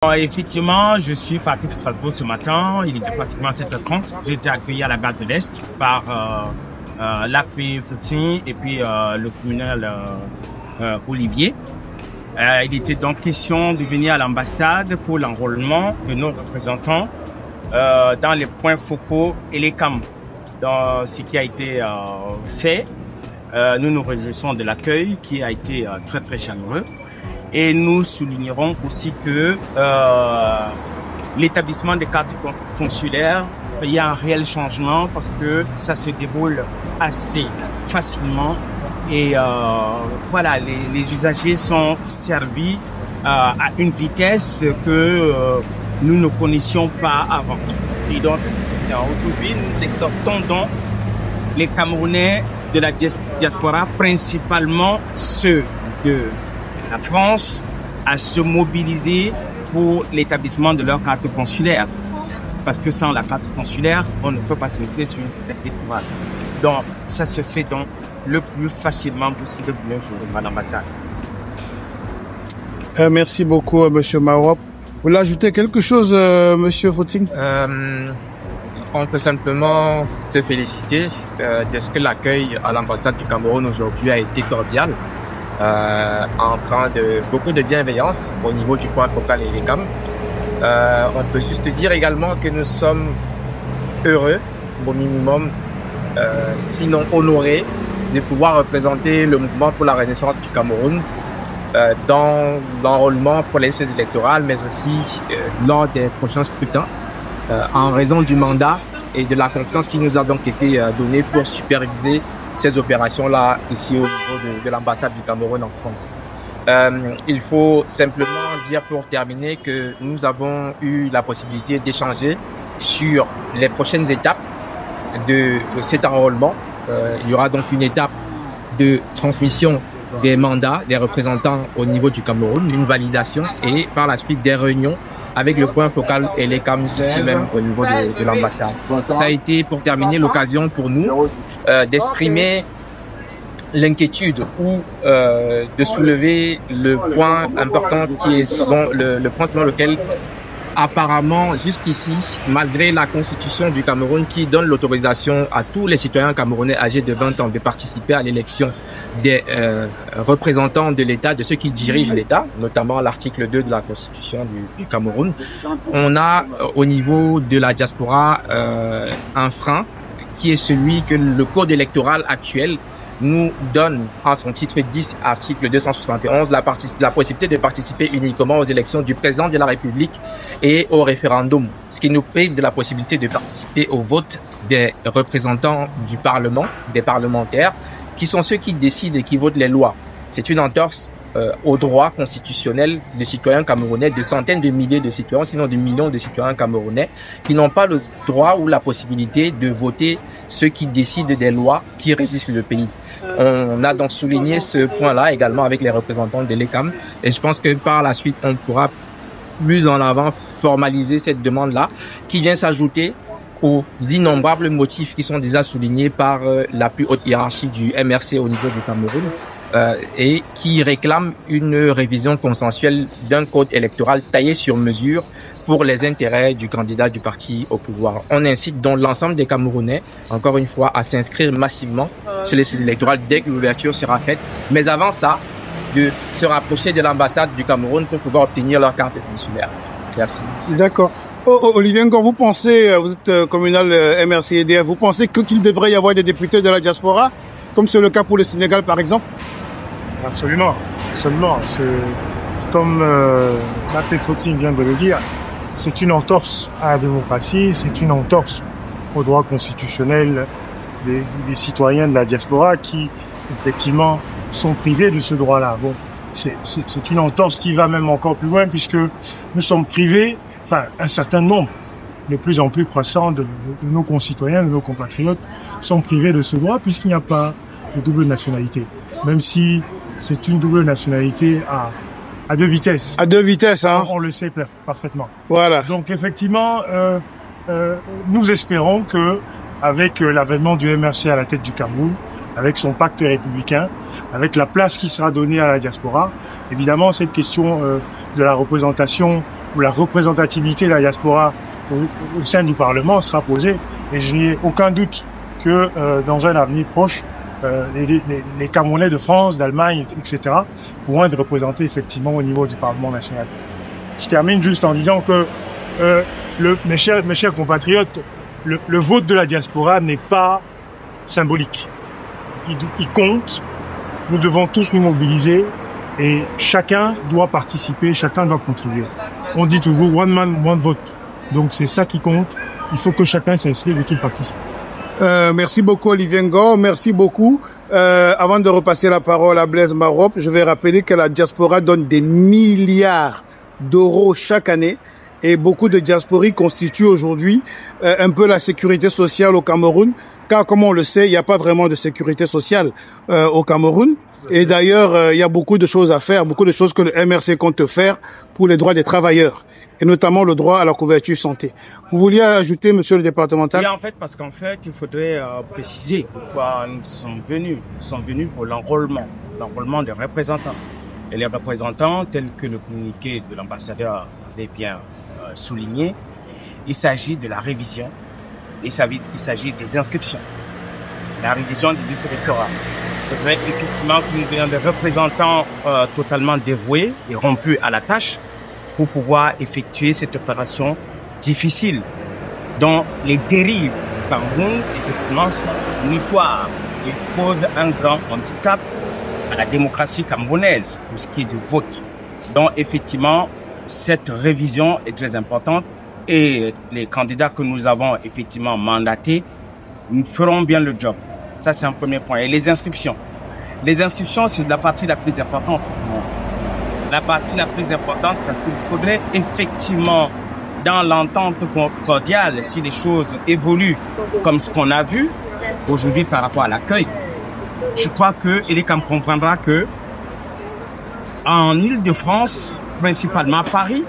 Effectivement, je suis parti pour Strasbourg ce matin. Il était pratiquement 7h30. J'ai été accueilli à la gare de l'Est par l'AP Fouting et puis le communal Olivier. Il était donc question de venir à l'ambassade pour l'enrôlement de nos représentants dans les points focaux et les camps. Dans ce qui a été fait, nous nous réjouissons de l'accueil qui a été très très chaleureux. Et nous soulignerons aussi que l'établissement des cartes consulaires, il y a un réel changement parce que ça se déroule assez facilement. Et voilà, les usagers sont servis à une vitesse que nous ne connaissions pas avant. Et donc, aujourd'hui, nous exhortons donc les Camerounais de la diaspora, principalement ceux de la France, à se mobiliser pour l'établissement de leur carte consulaire. Parce que sans la carte consulaire, on ne peut pas s'inscrire sur une liste électorale. Donc, ça se fait donc le plus facilement possible le jour à l'ambassade. Merci beaucoup, Monsieur Marop. Vous voulez ajouter quelque chose, Monsieur Fouting? On peut simplement se féliciter de ce que l'accueil à l'ambassade du Cameroun aujourd'hui a été cordial. Empreint de beaucoup de bienveillance au niveau du point focal et les CAM. On peut juste dire également que nous sommes heureux, au minimum, sinon honorés, de pouvoir représenter le mouvement pour la renaissance du Cameroun dans l'enrôlement pour les listes électorales, mais aussi lors des prochains scrutins, en raison du mandat et de la confiance qui nous a donc été donnée pour superviser ces opérations-là ici au niveau de l'ambassade du Cameroun en France. Il faut simplement dire pour terminer que nous avons eu la possibilité d'échanger sur les prochaines étapes de cet enrôlement. Il y aura donc une étape de transmission des mandats des représentants au niveau du Cameroun, une validation et par la suite des réunions avec le point focal et les CAM ici même au niveau de l'ambassade. Ça a été pour terminer l'occasion pour nous d'exprimer l'inquiétude ou de soulever le point important qui est le point selon lequel apparemment jusqu'ici, malgré la constitution du Cameroun qui donne l'autorisation à tous les citoyens camerounais âgés de 20 ans de participer à l'élection des représentants de l'État, de ceux qui dirigent l'État, notamment l'article 2 de la constitution du Cameroun, on a au niveau de la diaspora un frein qui est celui que le code électoral actuel nous donne en son titre 10, article 271, la possibilité de participer uniquement aux élections du président de la République et au référendum, ce qui nous prive de la possibilité de participer au vote des représentants du Parlement, des parlementaires, qui sont ceux qui décident et qui votent les lois. C'est une entorse aux droits constitutionnels des citoyens camerounais, de centaines de milliers de citoyens, sinon de millions de citoyens camerounais, qui n'ont pas le droit ou la possibilité de voter ceux qui décident des lois qui régissent le pays. On a donc souligné ce point-là également avec les représentants de l'ECAM et je pense que par la suite, on pourra plus en avant formaliser cette demande-là qui vient s'ajouter aux innombrables motifs qui sont déjà soulignés par la plus haute hiérarchie du MRC au niveau du Cameroun et qui réclament une révision consensuelle d'un code électoral taillé sur mesure pour les intérêts du candidat du parti au pouvoir. On incite donc l'ensemble des Camerounais, encore une fois, à s'inscrire massivement sur les listes électorales dès que l'ouverture sera faite. Mais avant ça, de se rapprocher de l'ambassade du Cameroun pour pouvoir obtenir leur carte consulaire. Merci. D'accord. Olivier, quand vous pensez, vous êtes communal MRC-EDF, vous pensez qu'il devrait y avoir des députés de la diaspora, comme c'est le cas pour le Sénégal par exemple? Absolument, absolument. C'est comme l'AP Fouting vient de le dire, c'est une entorse à la démocratie, c'est une entorse aux droits constitutionnels des citoyens de la diaspora qui, effectivement, sont privés de ce droit-là. Bon, c'est une entorse qui va même encore plus loin puisque nous sommes privés, enfin, un certain nombre, de plus en plus croissant de nos concitoyens, de nos compatriotes, sont privés de ce droit puisqu'il n'y a pas de double nationalité. Même si c'est une double nationalité à deux vitesses. À deux vitesses, hein. On le sait parfaitement. Voilà. Donc effectivement, nous espérons que avec l'avènement du MRC à la tête du Cameroun, avec son pacte républicain, avec la place qui sera donnée à la diaspora, évidemment cette question de la représentation où la représentativité de la diaspora au sein du Parlement sera posée. Et je n'ai aucun doute que dans un avenir proche, les Camerounais de France, d'Allemagne, etc. pourront être représentés effectivement au niveau du Parlement national. Je termine juste en disant que mes chers compatriotes, le vote de la diaspora n'est pas symbolique. Il compte. Nous devons tous nous mobiliser et chacun doit participer, chacun doit contribuer. On dit toujours one man, one vote. Donc c'est ça qui compte. Il faut que chacun s'inscrive et qu'il participe. Merci beaucoup Olivier Ngor, merci beaucoup. Avant de repasser la parole à Blaise Marop, je vais rappeler que la diaspora donne des milliards d'euros chaque année et beaucoup de diasporis constituent aujourd'hui un peu la sécurité sociale au Cameroun, car comme on le sait, il n'y a pas vraiment de sécurité sociale au Cameroun. Et d'ailleurs, il y a beaucoup de choses à faire, beaucoup de choses que le MRC compte faire pour les droits des travailleurs, et notamment le droit à la couverture santé. Vous vouliez ajouter, monsieur le départemental? Oui, en fait, parce qu'en fait, il faudrait préciser pourquoi nous sommes venus. Nous sommes venus pour l'enrôlement des représentants. Et les représentants, tels que le communiqué de l'ambassadeur l'avait bien souligné, il s'agit de la révision, il s'agit des inscriptions, la révision des listes électorales. Il faudrait effectivement que nous ayons des représentants totalement dévoués et rompus à la tâche pour pouvoir effectuer cette opération difficile dont les dérives du Cameroun effectivement sont notoires et posent un grand handicap à la démocratie camerounaise pour ce qui est du vote. Donc effectivement, cette révision est très importante et les candidats que nous avons effectivement mandatés, nous ferons bien le job. Ça, c'est un premier point. Et les inscriptions. Les inscriptions, c'est la partie la plus importante. La partie la plus importante parce qu'il faudrait effectivement, dans l'entente cordiale, si les choses évoluent comme ce qu'on a vu aujourd'hui par rapport à l'accueil, je crois que Elecam comprendra que en Île-de-France, principalement à Paris,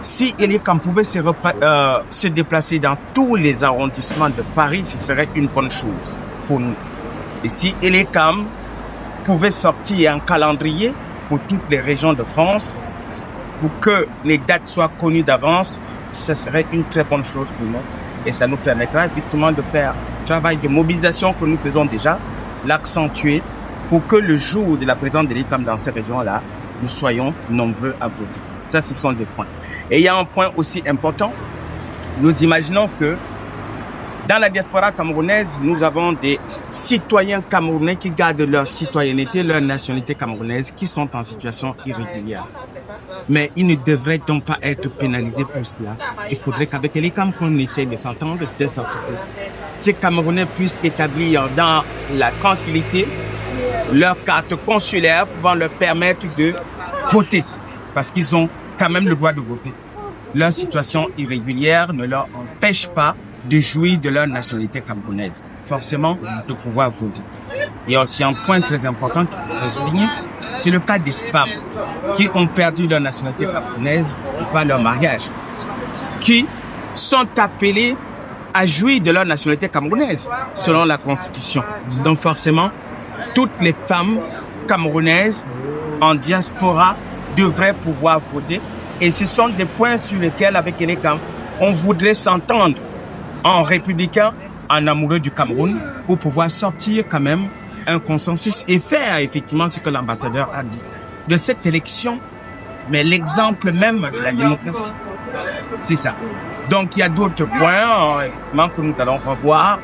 si Elecam pouvait se déplacer dans tous les arrondissements de Paris, ce serait une bonne chose pour nous. Et si Elecam pouvait sortir un calendrier pour toutes les régions de France, pour que les dates soient connues d'avance, ce serait une très bonne chose pour nous. Et ça nous permettra effectivement de faire le travail de mobilisation que nous faisons déjà, l'accentuer pour que le jour de la présence d'Elecam dans ces régions-là, nous soyons nombreux à voter. Ça, ce sont des points. Et il y a un point aussi important. Nous imaginons que dans la diaspora camerounaise, nous avons des citoyens camerounais qui gardent leur citoyenneté, leur nationalité camerounaise, qui sont en situation irrégulière. Mais ils ne devraient donc pas être pénalisés pour cela. Il faudrait qu'avec Elecam, qu'on essaie de s'entendre de sorte que ces Camerounais puissent établir dans la tranquillité leur carte consulaire pouvant leur permettre de voter. Parce qu'ils ont quand même le droit de voter. Leur situation irrégulière ne leur empêche pas de jouir de leur nationalité camerounaise. Forcément, de pouvoir voter. Il y a aussi un point très important qu'il faut souligner, c'est le cas des femmes qui ont perdu leur nationalité camerounaise par leur mariage, qui sont appelées à jouir de leur nationalité camerounaise, selon la Constitution. Donc forcément, toutes les femmes camerounaises en diaspora devraient pouvoir voter. Et ce sont des points sur lesquels, avec Elecam, on voudrait s'entendre en républicain, en amoureux du Cameroun, pour pouvoir sortir quand même un consensus et faire effectivement ce que l'ambassadeur a dit. De cette élection, mais l'exemple même de la démocratie. C'est ça. Donc il y a d'autres points, effectivement, que nous allons revoir.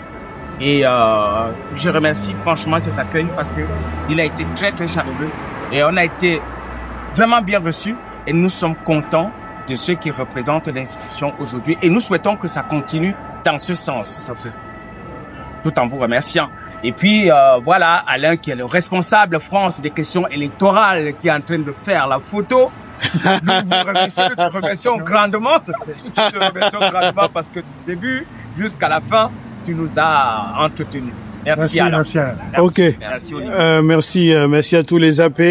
Et je remercie franchement cet accueil parce que il a été très très chaleureux et on a été vraiment bien reçus et nous sommes contents de ceux qui représentent l'institution aujourd'hui et nous souhaitons que ça continue dans ce sens. Tout en vous remerciant. Et puis voilà, Alain qui est le responsable France des questions électorales qui est en train de faire la photo. Nous vous remercions grandement. Nous te remercions grandement parce que du début jusqu'à la fin, tu nous as entretenus. Merci Alain. Merci. Ok. Merci Olivier. Merci à tous les AP.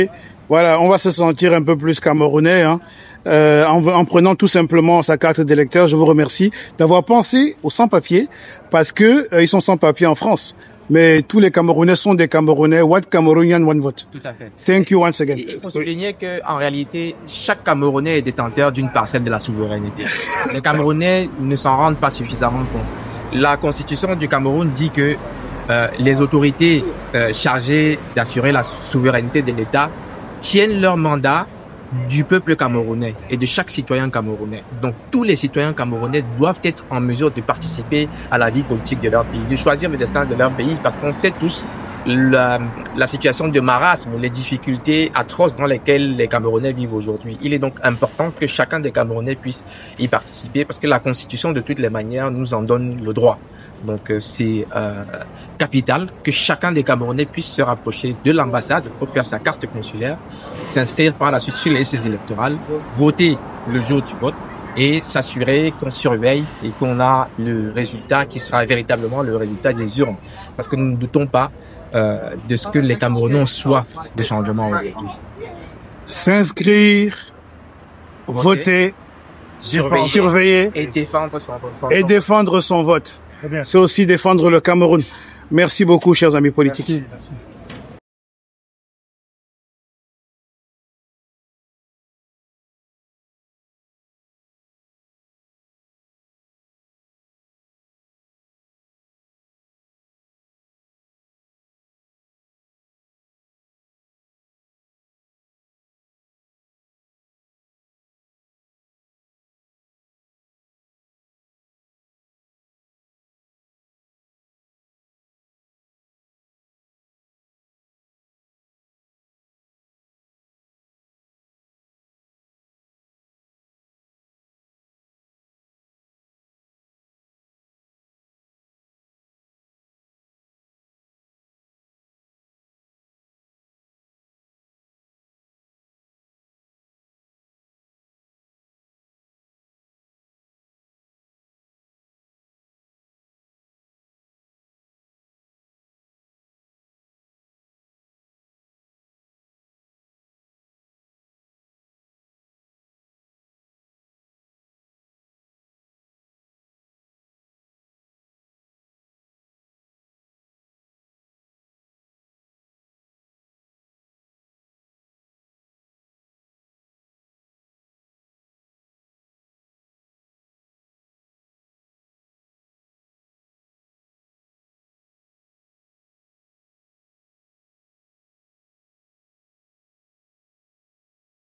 Voilà, on va se sentir un peu plus camerounais, hein. En prenant tout simplement sa carte d'électeur. Je vous remercie d'avoir pensé aux sans-papiers parce que ils sont sans-papiers en France. mais tous les Camerounais sont des Camerounais. One Cameroonian, one vote. Tout à fait. Thank you once again. Il faut souligner que, en réalité, chaque Camerounais est détenteur d'une parcelle de la souveraineté. Les Camerounais ne s'en rendent pas suffisamment compte. La Constitution du Cameroun dit que les autorités chargées d'assurer la souveraineté de l'État tiennent leur mandat du peuple camerounais et de chaque citoyen camerounais. Donc, tous les citoyens camerounais doivent être en mesure de participer à la vie politique de leur pays, de choisir le destin de leur pays, parce qu'on sait tous la situation de marasme, les difficultés atroces dans lesquelles les Camerounais vivent aujourd'hui. Il est donc important que chacun des Camerounais puisse y participer, parce que la Constitution, de toutes les manières, nous en donne le droit. Donc c'est capital que chacun des Camerounais puisse se rapprocher de l'ambassade pour faire sa carte consulaire, s'inscrire par la suite sur les listes électorales, voter le jour du vote et s'assurer qu'on surveille et qu'on a le résultat qui sera véritablement le résultat des urnes. Parce que nous ne doutons pas de ce que les Camerounais ont soif de changement aujourd'hui. S'inscrire, voter, surveiller et défendre son vote. C'est aussi défendre le Cameroun. Merci beaucoup, chers amis politiques. Merci.